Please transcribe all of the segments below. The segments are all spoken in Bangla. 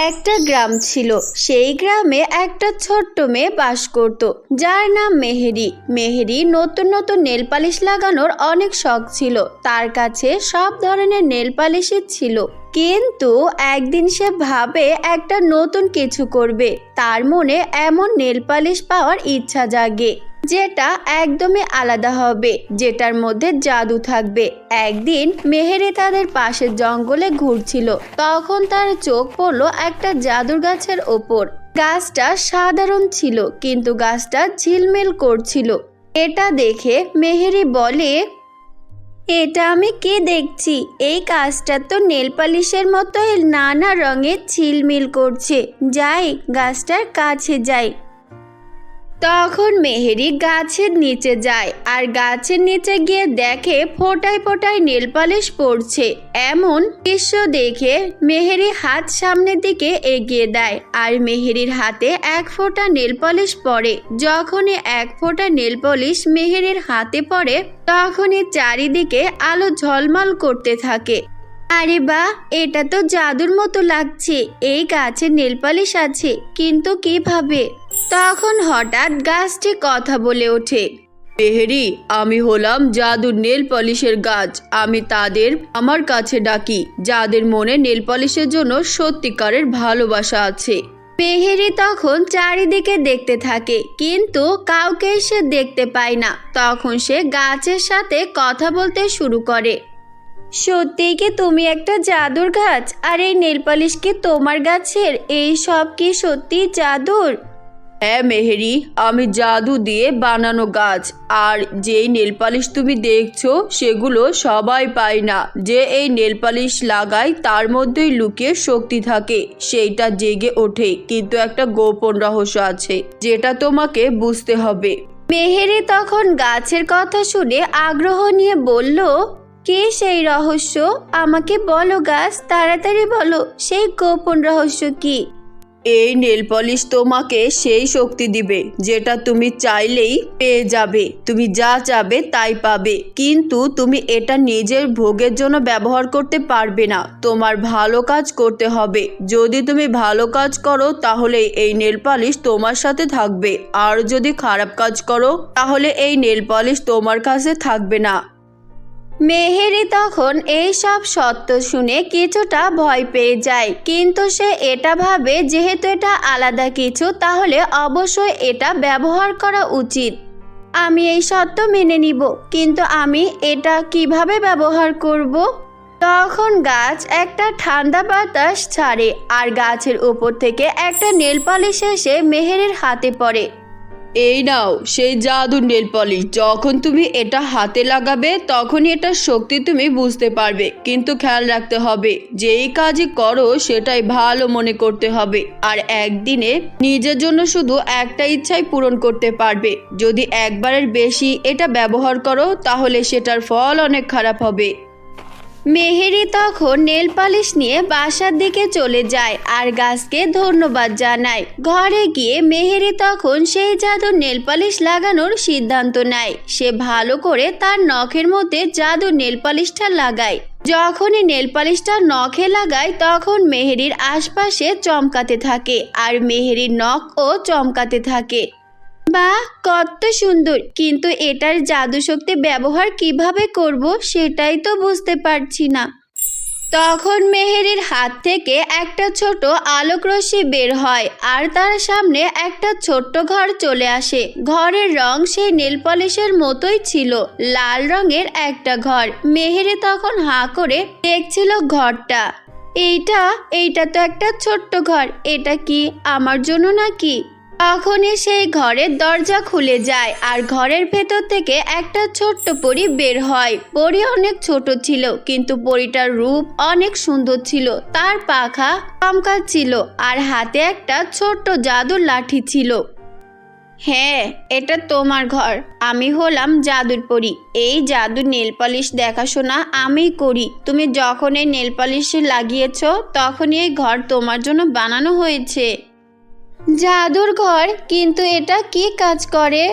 একটা গ্রাম ছিল। সেই গ্রামে একটা ছোট্ট মেয়ে বাস করত, যার নাম মেহেরি। মেহেরি নতুন নতুন নেল পালিশ লাগানোর অনেক শখ ছিল। তার কাছে সব ধরনের নেল পালিশই ছিল, কিন্তু একদিন সে ভাবে একটা নতুন কিছু করবে। তার মনে এমন নেল পালিশ পাওয়ার ইচ্ছা জাগে যেটা একদমই আলাদা হবে, যেটার মধ্যে জাদু থাকবে। একদিন মেহেরি তাদের পাশের জঙ্গলে ঘুরছিল, তখন তার চোখ পড়লো একটা জাদুর গাছের ওপর। গাছটা সাধারণ ছিল, কিন্তু গাছটা ঝিলমিল করছিল। এটা দেখে মেহেরি বলে, এটা আমি কি দেখছি? এই গাছটা তো নেল পালিশের মতোই নানা রঙে ঝিলমিল করছে। যাই, গাছটার কাছে যাই। তখন মেহেরি গাছের নিচে যায়, আর গাছের নিচে গিয়ে দেখে ফোঁটায় ফোঁটায় নেল পালিশ পড়ছে। এমন দৃশ্য দেখে মেহেরি হাত সামনের দিকে এগিয়ে দেয়, আর মেহেরির হাতে এক ফোঁটা নেল পালিশ পড়ে। যখনই এক ফোঁটা নেল পালিশ মেহেরির হাতে পড়ে, তখনই চারিদিকে আলো ঝলমল করতে থাকে। আরে বাহ, এটা তো জাদুর মতো লাগছে। এই গাছে নেল পালিশ আছে, কিন্তু কিভাবে? তখন হঠাৎ গাছটি কথা বলে ওঠে, মেহেরি, আমি হলাম জাদুর নেল পলিশের গাছ। আমি তাদের আমার কাছে ডাকি যাদের মনে নেল পলিশের জন্য সত্যিকারের ভালোবাসা আছে। মেহেরি তখন চারিদিকে দেখতে থাকে, কিন্তু কাউকে সে দেখতে পায় না। তখন সে গাছের সাথে কথা বলতে শুরু করে। সত্যিই কি তুমি একটা জাদুর গাছ? আর এই নেল পালিশ কি তোমার গাছের? এই সব কি সত্যি জাদুর? হ্যাঁ মেহেরি, আমি জাদু দিয়ে বানানো গাছ। আর যেই নেল পালিশ তুমি দেখছো সেগুলো সবাই পায় না। যে এই নেল পালিশ লাগায় তার মধ্যেই লুকিয়ে শক্তি থাকে, সেইটা জেগে ওঠে। কিন্তু একটা গোপন রহস্য আছে, যেটা তোমাকে বুঝতে হবে। মেহেরি তখন গাছের কথা শুনে আগ্রহ নিয়ে বলল, কি সেই রহস্য? আমাকে বলো গাছ, তাড়াতাড়ি বলো, সেই গোপন রহস্য কি? এই নেল পলিশ তোমাকে সেই শক্তি দিবে যেটা তুমি চাইলেই পেয়ে যাবে। তুমি যা চাবে তাই পাবে, কিন্তু তুমি এটা নিজের ভোগের জন্য ব্যবহার করতে পারবে না। তোমার ভালো কাজ করতে হবে। যদি তুমি ভালো কাজ করো তাহলে এই নেল পলিশ তোমার সাথে থাকবে, আর যদি খারাপ কাজ করো তাহলে এই নেল পলিশ তোমার কাছে থাকবে না। মেহেরি তখন এই সব সত্য শুনে কিছুটা ভয় পেয়ে যায়, কিন্তু সে এটা ভাবে যেহেতু এটা আলাদা কিছু, তাহলে অবশ্যই এটা ব্যবহার করা উচিত। আমি এই সত্য মেনে নিব, কিন্তু আমি এটা কিভাবে ব্যবহার করব? তখন গাছ একটা ঠান্ডা বাতাস ছাড়ে, আর গাছের উপর থেকে একটা নেল পালিশ এসে মেহেরির হাতে পড়ে। এই নাও সেই জাদুর নেল পলিশ। যখন তুমি এটা হাতে লাগাবে তখনই এটার শক্তি তুমি বুঝতে পারবে, কিন্তু খেয়াল রাখতে হবে যেই কাজই করো সেটাই ভালো মনে করতে হবে। আর একদিনে নিজের জন্য শুধু একটা ইচ্ছাই পূরণ করতে পারবে। যদি একবারের বেশি এটা ব্যবহার করো তাহলে সেটার ফল অনেক খারাপ হবে। মেহেরি তখন নেল পালিশ নিয়ে বাসার দিকে চলে যায়, আর গাছকে ধন্যবাদ জানায়। ঘরে গিয়ে মেহেরি তখন সেই জাদুর নেল পালিশ লাগানোর সিদ্ধান্ত নেয়। সে ভালো করে তার নখের মধ্যে জাদুর নেল পালিশটা লাগায়। যখনই নেল পালিশটা নখে লাগায়, তখন মেহেরির আশপাশে চমকাতে থাকে, আর মেহেরির নখও চমকাতে থাকে। বাহ, কত সুন্দর! কিন্তু এটার জাদু শক্তি ব্যবহার কিভাবে করব সেটাই তো বুঝতে পারছি না। তখন মেহেরির হাত থেকে একটা ছোট আলোক রশ্মি বের হয়, আর তার সামনে একটা ছোট্ট ঘর চলে আসে। ঘরের রং সেই নেল পলিশের মতোই ছিল, লাল রঙের একটা ঘর। মেহেরি তখন হাঁ করে দেখছিল ঘরটা। এইটা তো একটা ছোট্ট ঘর। এটা কি আমার জন্য নাকি? তখনই সেই ঘরের দরজা খুলে যায়, আর ঘরের ভেতর থেকে একটা ছোট্ট পরী বের হয়। পরী অনেক ছোট ছিল, কিন্তু পরীটার রূপ অনেক সুন্দর ছিল। তার পাখা চমকাচ্ছিল, আর হাতে একটা ছোট্ট জাদুর লাঠি ছিল। হ্যাঁ, এটা তোমার ঘর। আমি হলাম জাদুর পরী। এই জাদুর নেল পালিশ দেখাশোনা আমিই করি। তুমি যখন এই নেল পালিশ লাগিয়েছ, তখনই এই ঘর তোমার জন্য বানানো হয়েছে। জাদুর ঘর? কিন্তু এটা কি কাজ করে?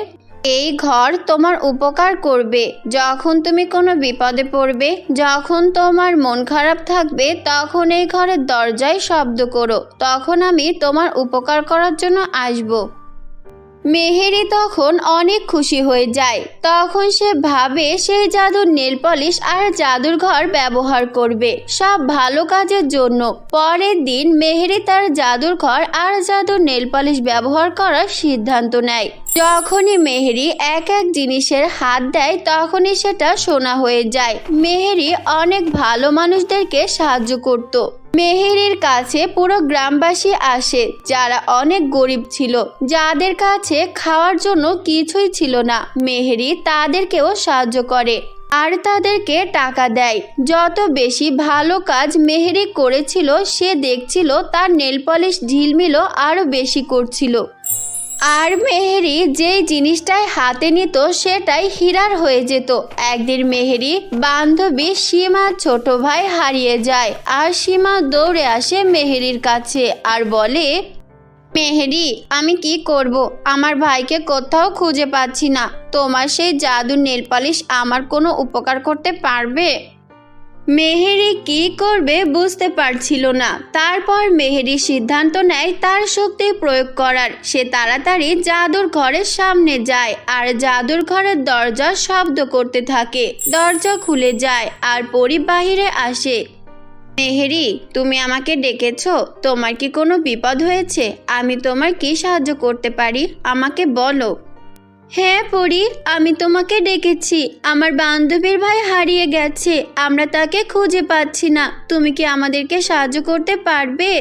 এই ঘর তোমার উপকার করবে। যখন তুমি কোনো বিপদে পড়বে, যখন তোমার মন খারাপ থাকবে, তখন এই ঘরের দরজায় শব্দ করো, তখন আমি তোমার উপকার করার জন্য আসবো। মেহেরি তখন অনেক খুশি হয়ে যায়। তখন সে ভাবে সেই জাদুর নেল পলিশ আর জাদুর ঘর ব্যবহার করবে সব ভালো কাজের জন্য। পরের দিন মেহেরি তার জাদুর ঘর আর জাদুর নেল পলিশ ব্যবহার করার সিদ্ধান্ত নেয়। যখনই মেহেরি এক এক জিনিসের হাত দেয়, তখনই সেটা সোনা হয়ে যায়। মেহেরি অনেক ভালো মানুষদেরকে সাহায্য করত। মেহেরির কাছে পুরো গ্রামবাসী আসে যারা অনেক গরিব ছিল, যাদের কাছে খাওয়ার জন্য কিছুই ছিল না। মেহেরি তাদেরকেও সাহায্য করে আর তাদেরকে টাকা দেয়। যত বেশি ভালো কাজ মেহেরি করেছিল, সে দেখছিল তার নেল পলিশ ঝিলমিলও আরো বেশি করছিল। আর মেহেরি যেই জিনিসটাই হাতে নিত সেটাই হীরার হয়ে যেত। একদিন মেহেরি বান্ধবী সীমার ছোট ভাই হারিয়ে যায় আর সীমা দৌড়ে আসে মেহেরির কাছে আর বলে, মেহেরি, আমি কি করব? আমার ভাইকে কোথাও খুঁজে পাচ্ছি না। তোমার সেই জাদুর নেল পলিশ আমার কোনো উপকার করতে পারবে? মেহেরি কি করবে বুঝতে পারছিল না। তারপর মেহেরি সিদ্ধান্ত নেয় তার শক্তি প্রয়োগ করার। সে তাড়াতাড়ি জাদুর ঘরের সামনে যায় আর জাদুর ঘরের দরজা শব্দ করতে থাকে। দরজা খুলে যায় আর পরি বাহিরে আসে। মেহেরি, তুমি আমাকে ডেকেছো? তোমার কি কোনো বিপদ হয়েছে? আমি তোমার কি সাহায্য করতে পারি? আমাকে বলো। হ্যাঁ পরি, আমি তোমাকে ডেকেছি। আমার বান্ধবীর ভাই হারিয়ে গেছে, আমরা তাকে খুঁজে পাচ্ছি না। তুমি কি আমাদেরকে সাহায্য করতে পারবে?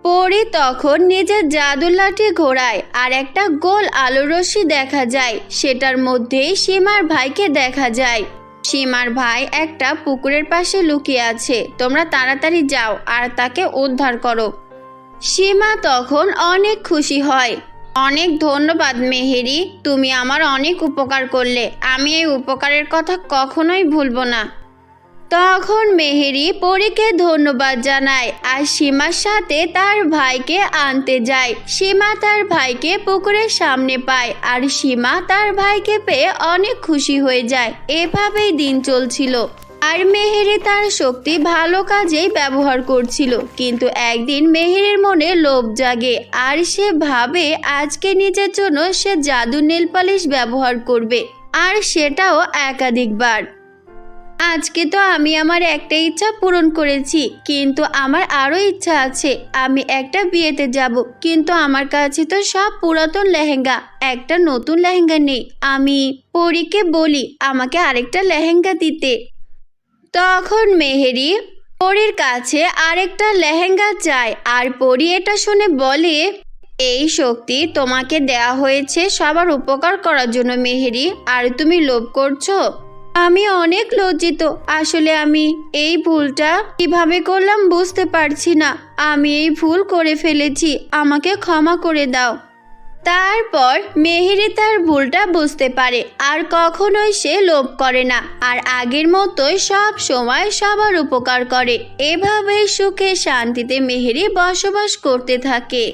পরি তখন নিজের জাদুর লাঠি ঘোরায় আর একটা গোল আলোর রশ্মি দেখা যায়। সেটার মধ্যেই সীমার ভাইকে দেখা যায়। সীমার ভাই একটা পুকুরের পাশে লুকিয়ে আছে। তোমরা তাড়াতাড়ি যাও আর তাকে উদ্ধার করো। সীমা তখন অনেক খুশি হয়। অনেক ধন্যবাদ মেহেরি, তুমি আমার অনেক উপকার করলে। আমি এই উপকারের কথা কখনোই ভুলবো না। তখন মেহেরি পরীকে ধন্যবাদ জানায় আর সীমার সাথে তার ভাইকে আনতে যায়। সীমা তার ভাইকে পুকুরের সামনে পায় আর সীমা তার ভাইকে পেয়ে অনেক খুশি হয়ে যায়। এভাবেই দিন চলছিল আর মেহেরি তার শক্তি ভালো কাজেই ব্যবহার করছিল। কিন্তু একদিন মেহেরির মনে লোভ জাগে আর সে ভাবে আজকে নিজের জন্য সে জাদু নেল পলিশ ব্যবহার করবে, আর সেটাও একাধিকবার। আজকে তো আমি আমার একটা ইচ্ছা পূরণ করেছি, কিন্তু আমার আরো ইচ্ছা আছে। আমি একটা বিয়েতে যাব, কিন্তু আমার কাছে তো সব পুরাতন লেহেঙ্গা, একটা নতুন লেহেঙ্গা নেই। আমি পরীকে বলি আমাকে আরেকটা লেহেঙ্গা দিতে। তখন মেহেরি পরীর কাছে আরেকটা লেহেঙ্গা চায় আর পরী এটা শুনে বলে, এই শক্তি তোমাকে দেয়া হয়েছে সবার উপকার করার জন্য মেহেরি, আর তুমি লোভ করছো। আমি অনেক লজ্জিত। আসলে আমি এই ভুলটা কিভাবে করলাম বুঝতে পারছি না। আমি এই ভুল করে ফেলেছি, আমাকে ক্ষমা করে দাও। তারপর মেহেরি তার ভুলটা বুঝতে পারে আর কখনোই সে লোভ করে না, আর আগের মতোই সব সময় সবার উপকার করে। এভাবেই সুখে শান্তিতে মেহেরি বসবাস করতে থাকে।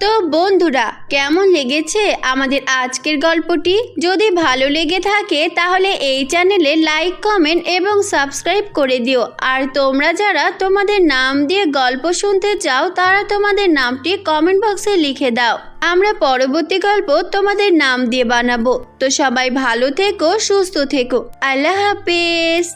তো বন্ধুরা, কেমন লেগেছে আমাদের আজকের গল্পটি? যদি ভালো লেগে থাকে তাহলে এই চ্যানেলে লাইক, কমেন্ট এবং সাবস্ক্রাইব করে দিও। আর তোমরা যারা তোমাদের নাম দিয়ে গল্প শুনতে চাও তারা তোমাদের নামটি কমেন্ট বক্সে লিখে দাও। আমরা পরবর্তী গল্প তোমাদের নাম দিয়ে বানাবো। তো সবাই ভালো থেকো, সুস্থ থেকো। আল্লাহ হাফেজ।